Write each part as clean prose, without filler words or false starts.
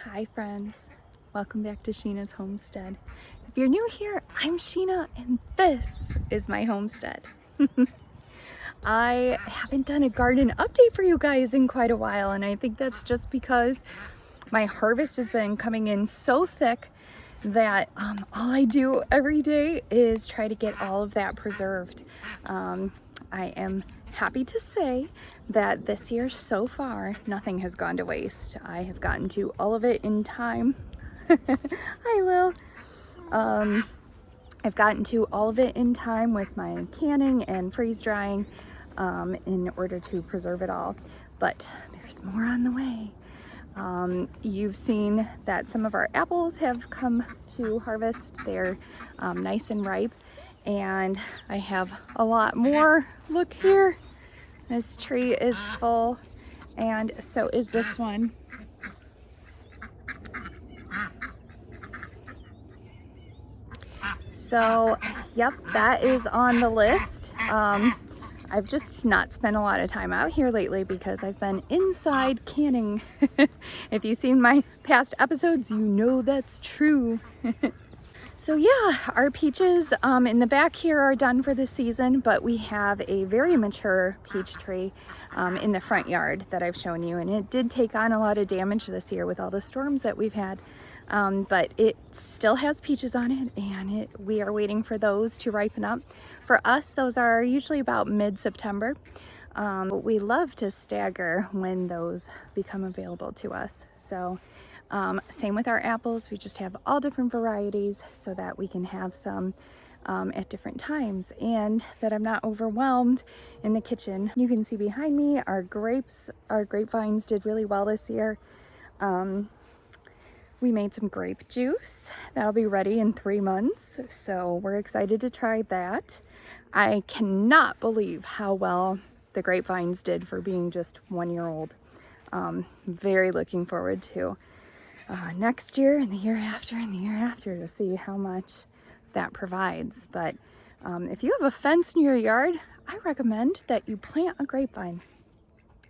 Hi friends, welcome back to Sheena's Homestead. If you're new here, I'm Sheena and this is my homestead. I haven't done a garden update for you guys in quite a while, and I think that's just because my harvest has been coming in so thick that all I do every day is try to get all of that preserved. I am happy to say that this year so far, nothing has gone to waste. I have gotten to all of it in time. I will. I've gotten to all of it in time with my canning and freeze drying in order to preserve it all. But there's more on the way. You've seen that some of our apples have come to harvest. They're nice and ripe, and I have a lot more. Look here, this tree is full, and so is this one. So, yep, that is on the list. I've just not spent a lot of time out here lately because I've been inside canning. If you've seen my past episodes, you know that's true. So yeah, our peaches in the back here are done for the season, but we have a very mature peach tree in the front yard that I've shown you, and it did take on a lot of damage this year with all the storms that we've had. But it still has peaches on it, and we are waiting for those to ripen up. For us, those are usually about mid-September. We love to stagger when those become available to us. So same with our apples. We just have all different varieties so that we can have some at different times, and that I'm not overwhelmed in the kitchen. You can see behind me our grapevines did really well this year. We made some grape juice. That'll be ready in 3 months, so we're excited to try that. I cannot believe how well the grapevines did for being just 1 year old. Very looking forward to next year and the year after and the year after to see how much that provides. But if you have a fence in your yard, I recommend that you plant a grapevine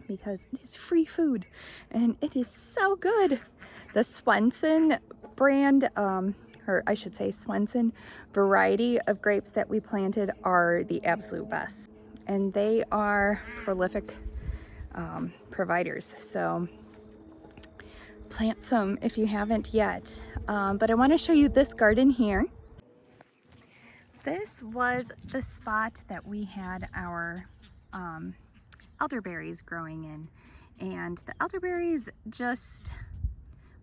because it is free food and it is so good. The Swenson brand, or I should say Swenson variety of grapes that we planted are the absolute best. And they are prolific providers. So plant some if you haven't yet. But I want to show you this garden here. This was the spot that we had our elderberries growing in. And the elderberries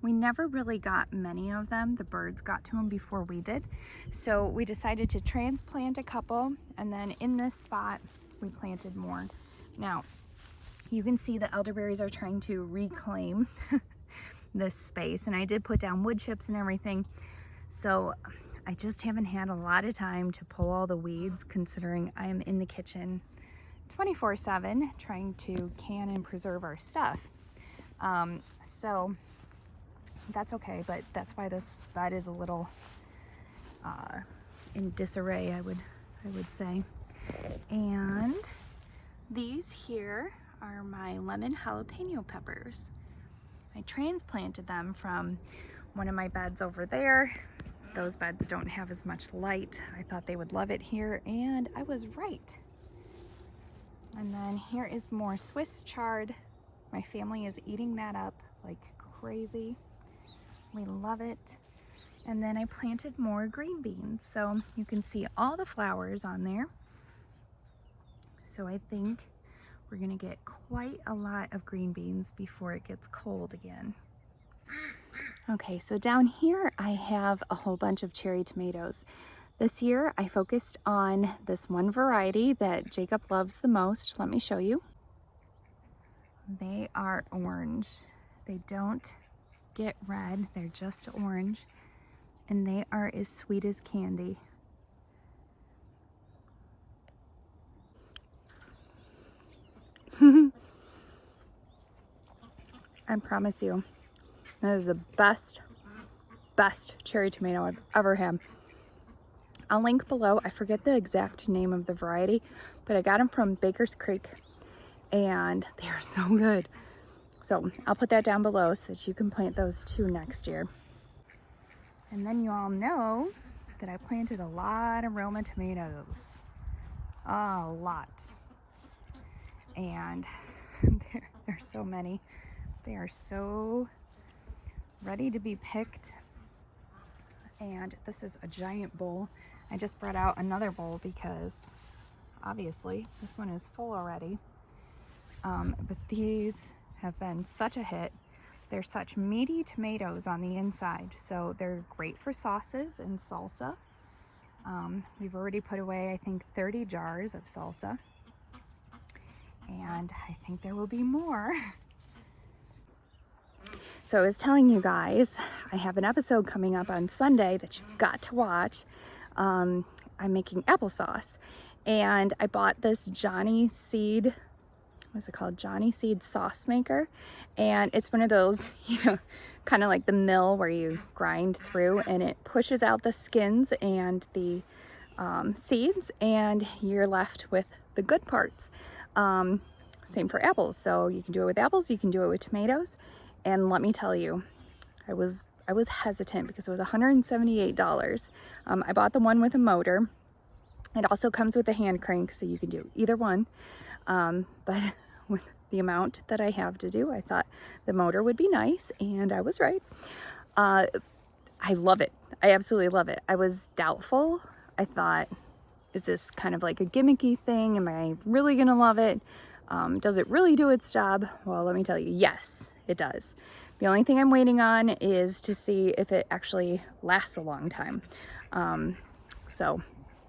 we never really got many of them. The birds got to them before we did. So we decided to transplant a couple, and then in this spot we planted more. Now you can see the elderberries are trying to reclaim this space, and I did put down wood chips and everything. So I just haven't had a lot of time to pull all the weeds, considering I am in the kitchen 24/7 trying to can and preserve our stuff. So that's okay, but that's why this bed is a little in disarray, I would say. And these here are my lemon jalapeno peppers. I transplanted them from one of my beds over there. Those beds don't have as much light. I thought they would love it here, and I was right. And then here is more Swiss chard. My family is eating that up like crazy. We love it. And then I planted more green beans. So you can see all the flowers on there. So I think we're gonna get quite a lot of green beans before it gets cold again. Okay, so down here I have a whole bunch of cherry tomatoes. This year I focused on this one variety that Jacob loves the most. Let me show you. They are orange. They don't get red, they're just orange, and they are as sweet as candy. I promise you, that is the best cherry tomato I've ever had. I'll link below. I forget the exact name of the variety, but I got them from Baker's Creek, and they are so good. So I'll put that down below so that you can plant those too next year. And then you all know that I planted a lot of Roma tomatoes. A lot. And there's so many. They are so ready to be picked. And this is a giant bowl. I just brought out another bowl because obviously this one is full already. But these have been such a hit. They're such meaty tomatoes on the inside, so they're great for sauces and salsa. We've already put away, I think, 30 jars of salsa, and I think there will be more. So I was telling you guys, I have an episode coming up on Sunday that you've got to watch. I'm making applesauce, and I bought this Johnny Seed, what's it called? Johnny Seed sauce maker. And it's one of those, kind of like the mill where you grind through and it pushes out the skins and the seeds, and you're left with the good parts. Same for apples. So you can do it with apples, you can do it with tomatoes. And let me tell you, I was hesitant because it was $178. I bought the one with a motor. It also comes with a hand crank, so you can do either one. But with the amount that I have to do, I thought the motor would be nice, and I was right. I love it. I absolutely love it. I was doubtful. I thought, is this kind of like a gimmicky thing? Am I really gonna love it? Does it really do its job? Well, let me tell you, yes, it does. The only thing I'm waiting on is to see if it actually lasts a long time. So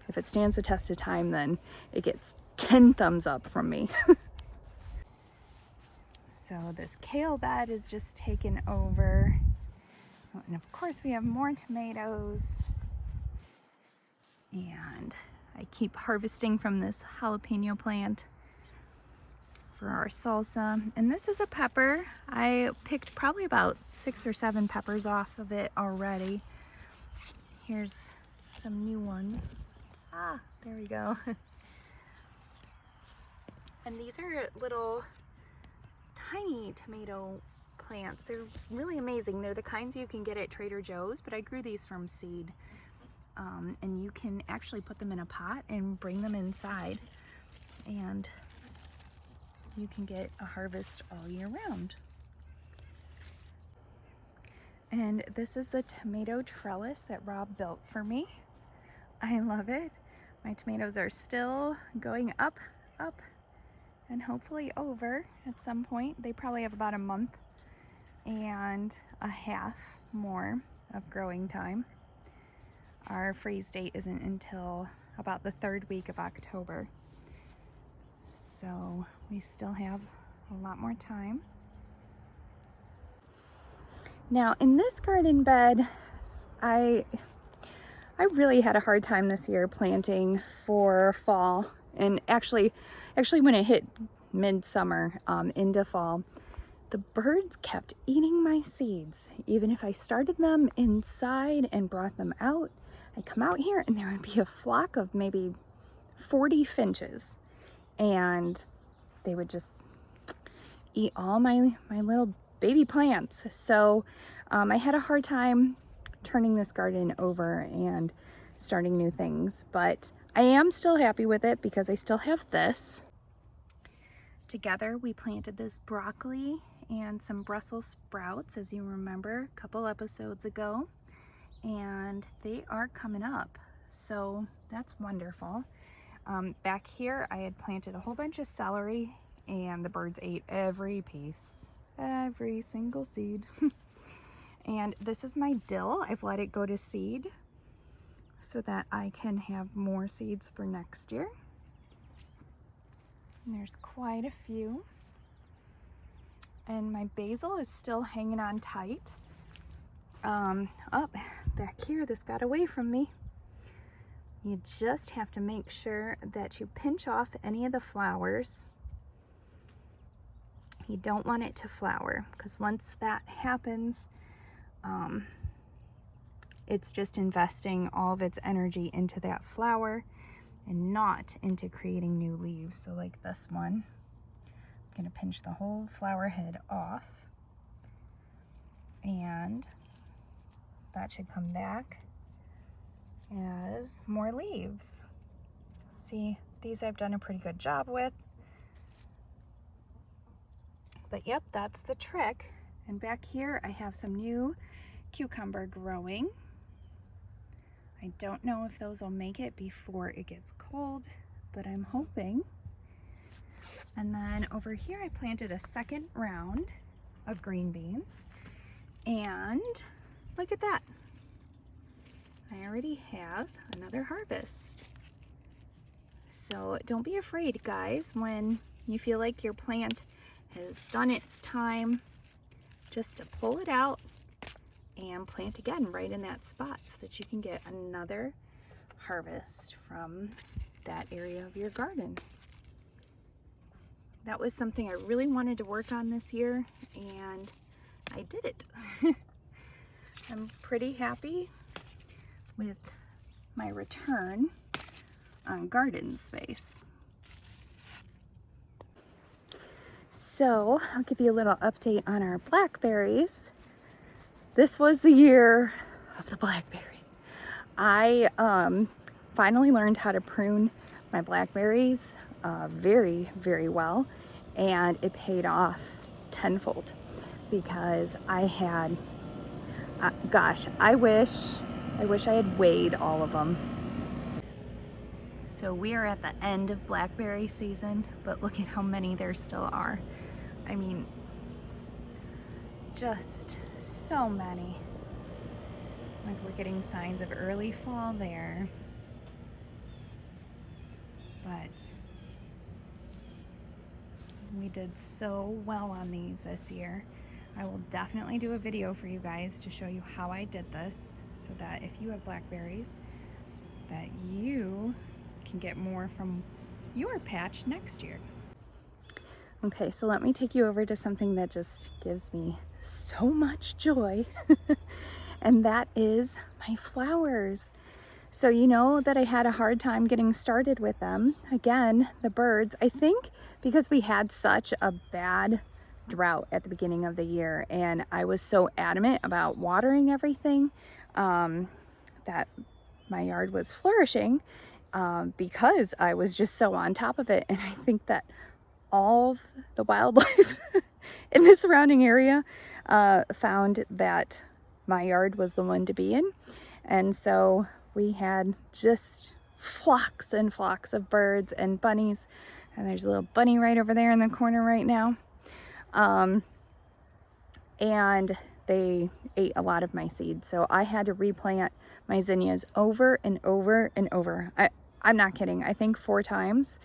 if it stands the test of time, then it gets 10 thumbs up from me. So this kale bed is just taken over. Oh, and of course we have more tomatoes. And I keep harvesting from this jalapeno plant for our salsa. And this is a pepper. I picked probably about 6 or 7 peppers off of it already. Here's some new ones. Ah, there we go. And these are little tiny tomato plants. They're really amazing. They're the kinds you can get at Trader Joe's, but I grew these from seed. And you can actually put them in a pot and bring them inside, and you can get a harvest all year round. And this is the tomato trellis that Rob built for me. I love it. My tomatoes are still going up, and hopefully over at some point. They probably have about a month and a half more of growing time. Our freeze date isn't until about the 3rd week of October. So we still have a lot more time. Now in this garden bed, I really had a hard time this year planting for fall. And actually when it hit midsummer into fall, the birds kept eating my seeds. Even if I started them inside and brought them out, I'd come out here and there would be a flock of maybe 40 finches, and they would just eat all my little baby plants. So I had a hard time turning this garden over and starting new things, but I am still happy with it because I still have this. Together we planted this broccoli and some Brussels sprouts, as you remember a couple episodes ago, and they are coming up, so that's wonderful. Back here I had planted a whole bunch of celery, and the birds ate every piece, every single seed. And this is my dill. I've let it go to seed so that I can have more seeds for next year. And there's quite a few. And my basil is still hanging on tight. Back here, this got away from me. You just have to make sure that you pinch off any of the flowers. You don't want it to flower, because once that happens, it's just investing all of its energy into that flower and not into creating new leaves. So like this one, gonna pinch the whole flower head off, and that should come back as more leaves. See, these I've done a pretty good job with. But yep, that's the trick. And back here I have some new cucumber growing. I don't know if those will make it before it gets cold, but I'm hoping. And then over here I planted a second round of green beans, and look at that. I already have another harvest. So don't be afraid, guys, when you feel like your plant has done its time, just to pull it out and plant again right in that spot so that you can get another harvest from that area of your garden. That was something I really wanted to work on this year, and I did it. I'm pretty happy with my return on garden space. So I'll give you a little update on our blackberries. This was the year of the blackberry. I finally learned how to prune my blackberries very, very well, and it paid off tenfold because I had, gosh, I wish I had weighed all of them. So we are at the end of blackberry season, but look at how many there still are. I mean, just so many. Like, we're getting signs of early fall there. But we did so well on these this year. I will definitely do a video for you guys to show you how I did this, so that if you have blackberries, that you can get more from your patch next year. Okay, so let me take you over to something that just gives me so much joy, and that is my flowers. So you know that I had a hard time getting started with them. Again, the birds, I think because we had such a bad drought at the beginning of the year, and I was so adamant about watering everything, that my yard was flourishing because I was just so on top of it. And I think that all of the wildlife in the surrounding area found that my yard was the one to be in. And so we had just flocks and flocks of birds and bunnies. And there's a little bunny right over there in the corner right now. And they ate a lot of my seeds. So I had to replant my zinnias over and over and over. I'm not kidding. I think 4 times.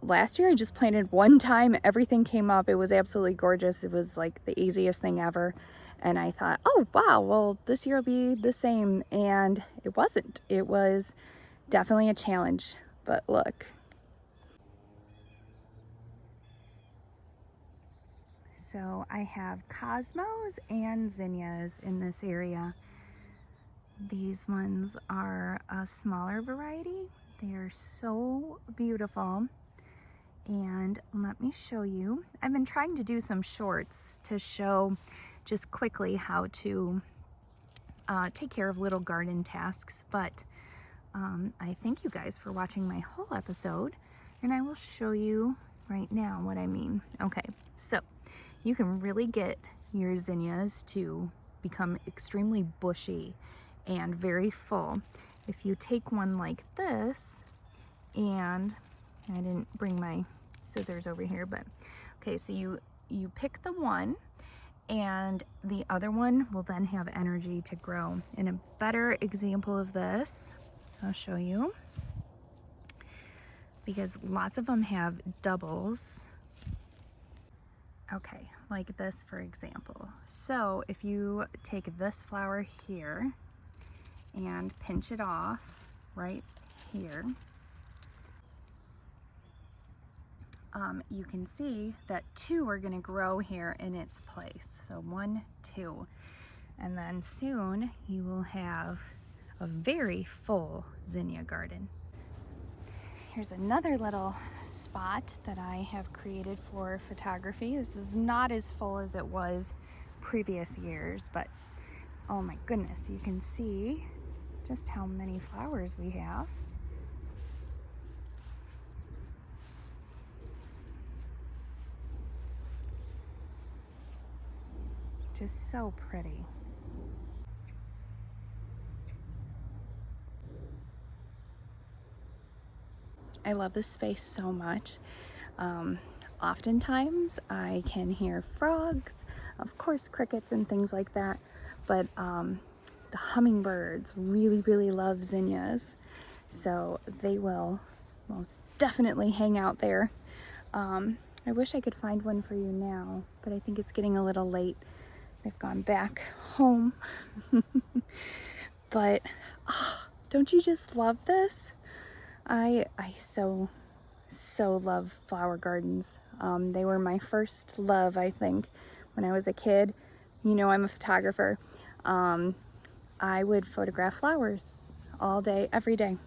Last year I just planted one time, everything came up, it was absolutely gorgeous, it was like the easiest thing ever, and I thought, oh wow, well this year will be the same, and it wasn't. It was definitely a challenge, but look. So I have cosmos and zinnias in this area. These ones are a smaller variety. They are so beautiful, and let me show you. I've been trying to do some shorts to show just quickly how to take care of little garden tasks, but I thank you guys for watching my whole episode, and I will show you right now what I mean. Okay, so you can really get your zinnias to become extremely bushy and very full if you take one like this, and I didn't bring my scissors over here, but okay, so you pick the one, and the other one will then have energy to grow. And a better example of this, I'll show you, because lots of them have doubles. Okay, like this for example. So if you take this flower here and pinch it off right here, you can see that 2 are going to grow here in its place. So 1, 2, and then soon you will have a very full zinnia garden. Here's another little spot that I have created for photography. This is not as full as it was previous years, but oh my goodness, you can see just how many flowers we have. Just so pretty. I love this space so much. Oftentimes I can hear frogs, of course crickets and things like that, but the hummingbirds really love zinnias, so they will most definitely hang out there. I wish I could find one for you now, but I think it's getting a little late. They've gone back home. But don't you just love this? I so love flower gardens. They were my first love, I think, when I was a kid. You know, I'm a photographer. I would photograph flowers all day, every day.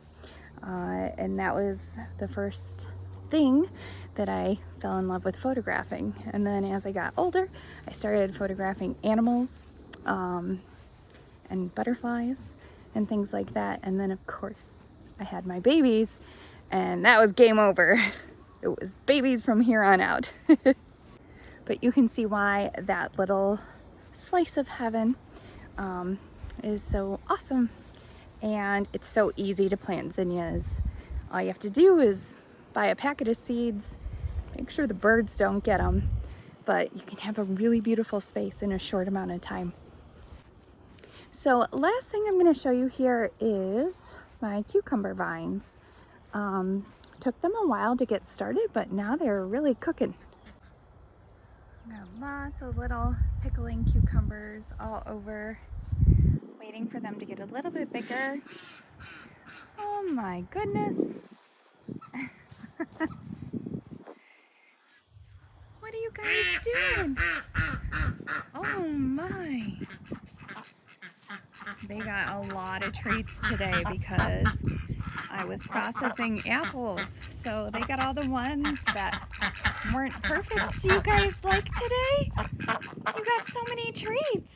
And that was the first thing that I fell in love with photographing. And then as I got older, I started photographing animals and butterflies and things like that. And then of course I had my babies, and that was game over. It was babies from here on out. But you can see why that little slice of heaven is so awesome. And it's so easy to plant zinnias. All you have to do is buy a packet of seeds, make sure the birds don't get them, but you can have a really beautiful space in a short amount of time. So last thing I'm going to show you here is my cucumber vines. Took them a while to get started, but now they're really cooking. Got lots of little pickling cucumbers all over, waiting for them to get a little bit bigger. Oh my goodness. What are you guys doing? Oh my. They got a lot of treats today because I was processing apples. So they got all the ones that weren't perfect. Do you guys like today? You got so many treats.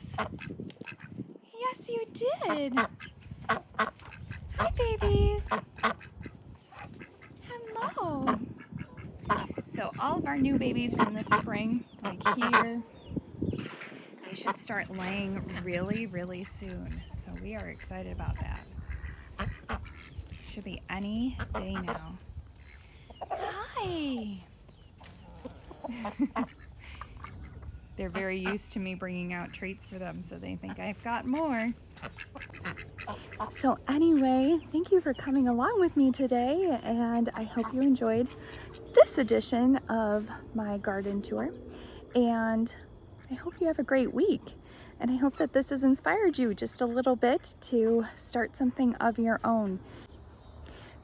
Yes, you did. Hi, babies. Hello. So all of our new babies from this spring, like here, they should start laying really soon. So we are excited about that. Should be any day now. Hi. They're very used to me bringing out treats for them, so they think I've got more. So anyway, thank you for coming along with me today, and I hope you enjoyed this edition of my garden tour. And I hope you have a great week. And I hope that this has inspired you just a little bit to start something of your own.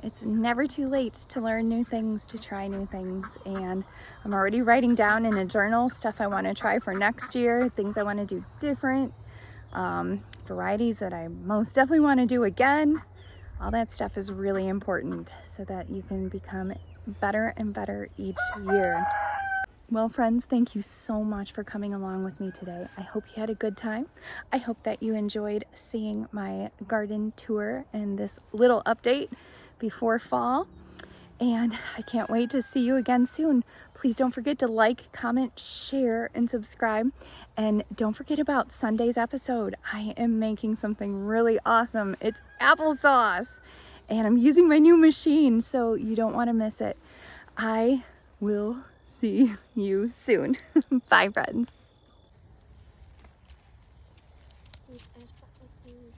It's never too late to learn new things, to try new things. And I'm already writing down in a journal stuff I want to try for next year, things I want to do different, varieties that I most definitely want to do again. All that stuff is really important so that you can become better and better each year. Well, friends, thank you so much for coming along with me today. I hope you had a good time. I hope that you enjoyed seeing my garden tour and this little update before fall. And I can't wait to see you again soon. Please don't forget to like, comment, share, and subscribe. And don't forget about Sunday's episode. I am making something really awesome. It's applesauce. And I'm using my new machine, so you don't want to miss it. I will see you soon. Bye, friends.